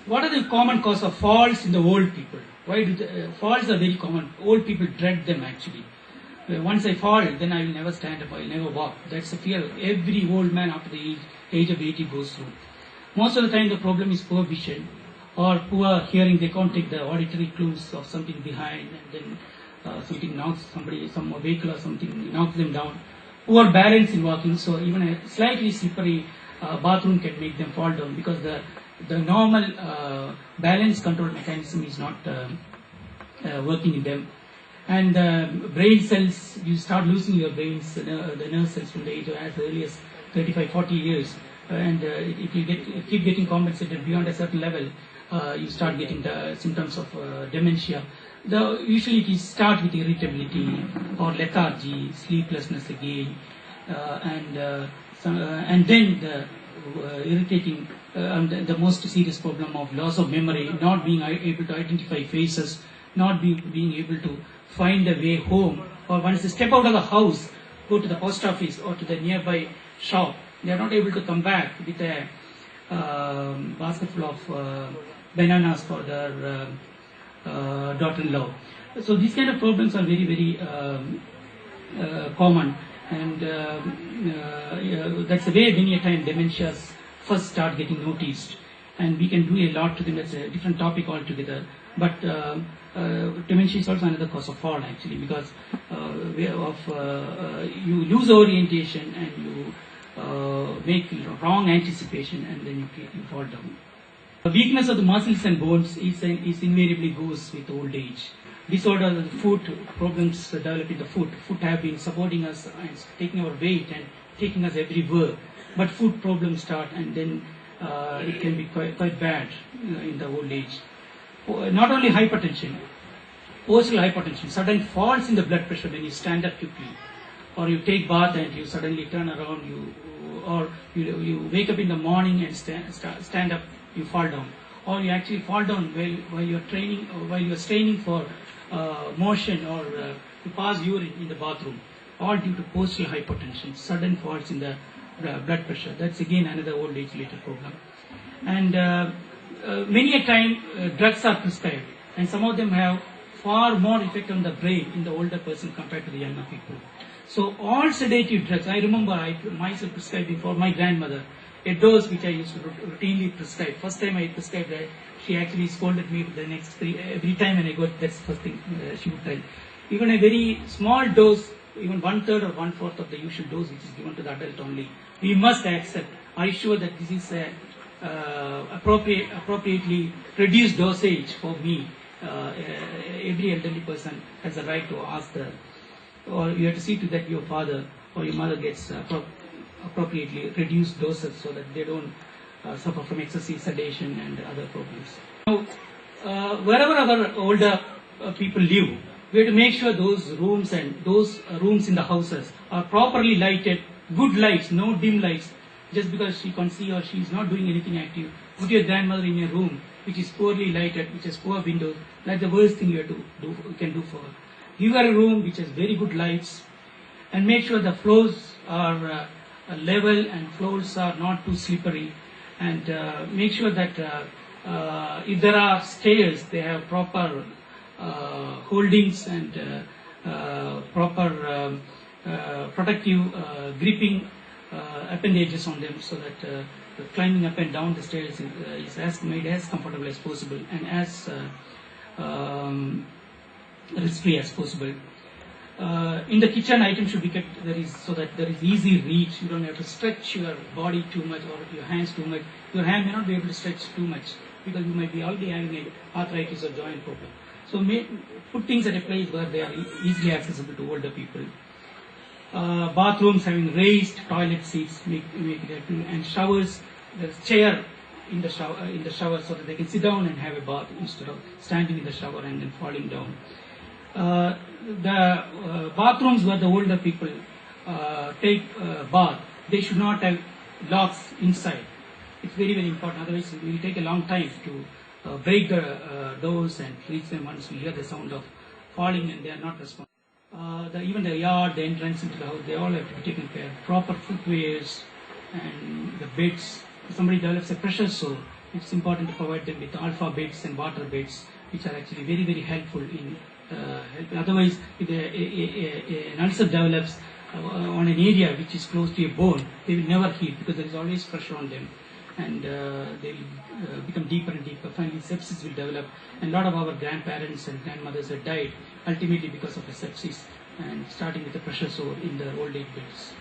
What are the common cause of falls in the old people? Why do falls are very common? Old people dread them actually. Once I fall, then I will never stand up, I will never walk. That's a fear every old man after the age of 80 goes through. Most of the time the problem is poor vision or poor hearing. They can't take the auditory clues of something behind, and then something knocks somebody, some vehicle or something knocks them down. Poor balance in walking, so even a slightly slippery bathroom can make them fall down because the normal balance control mechanism is not working in them. And brain cells, you start losing your brains, the nerve cells from the age of as early as 35, 40 years. And if you keep getting compensated beyond a certain level, you start getting the symptoms of dementia. Usually it start with irritability or lethargy, sleeplessness again, and then the irritating, the most serious problem of loss of memory, not being able to identify faces, not being able to find a way home, or once they step out of the house, go to the post office or to the nearby shop, they are not able to come back with a basket full of bananas for their daughter-in-law. So these kind of problems are very, very common, and that's the way many a time dementias first start getting noticed, and we can do a lot to them. That's a different topic altogether. But dementia is also another cause of fall actually, because you lose orientation and you make wrong anticipation, and then you fall down. The weakness of the muscles and bones is invariably goes with old age. Disorder of the foot, problems develop in the foot. Foot have been supporting us and taking our weight and taking us everywhere. But foot problems start, and then it can be quite bad in the old age. Not only hypertension, postural hypertension, sudden falls in the blood pressure when you stand up quickly, or you take bath and you suddenly turn around, you wake up in the morning and stand up, you fall down, or you actually fall down while you are training, or while you are straining for motion, or to pass urine in the bathroom, all due to postural hypertension, sudden falls in the blood pressure. That's again another old age related problem. And many a time drugs are prescribed, and some of them have far more effect on the brain in the older person compared to the younger people. So all sedative drugs, I remember I myself prescribing for my grandmother a dose which I used to routinely prescribe. First time I prescribed that, she actually scolded me for the next every time when I got, that's the first thing she would tell. Even a very small dose, even 1/3 or 1/4 of the usual dose which is given to the adult only, we must accept. I assure that this is a appropriately reduced dosage for me. Every elderly person has a right to ask or you have to see to that your father or your mother gets appropriately reduced doses so that they don't suffer from excessive sedation and other problems. Now, wherever our older people live, we have to make sure those rooms in the houses are properly lighted, good lights, no dim lights. Just because she can see or she is not doing anything active, put your grandmother in a room which is poorly lighted, which has poor windows. That's the worst thing you can do for her. Give her a room which has very good lights, and make sure the floors are level and floors are not too slippery, and make sure that if there are stairs, they have proper holdings and proper protective gripping appendages on them, so that climbing up and down the stairs is made as comfortable as possible and as risk-free as possible. In the kitchen, items should be kept so that there is easy reach. You don't have to stretch your body too much or your hands too much. Your hand may not be able to stretch too much because you might be already having an arthritis or joint problem. So put things at a place where they are easily accessible to older people. Bathrooms having raised toilet seats, make it, and showers. There's chair in the shower so that they can sit down and have a bath instead of standing in the shower and then falling down. The bathrooms where the older people take bath, they should not have locks inside. It's very, very important. Otherwise, it will take a long time to break the doors and reach them once we hear the sound of falling and they are not responding. Even the yard, the entrance into the house, they all have to be taken care of. Proper footwears and the beds. If somebody develops a pressure sore, it's important to provide them with alpha beds and water beds, which are actually very, very helpful in helping. Otherwise, if an ulcer develops on an area which is close to a bone, they will never heal because there is always pressure on them, and they will become deeper and deeper. Finally, sepsis will develop, and a lot of our grandparents and grandmothers have died ultimately because of a sepsis, and starting with the pressure sore in the old age beds.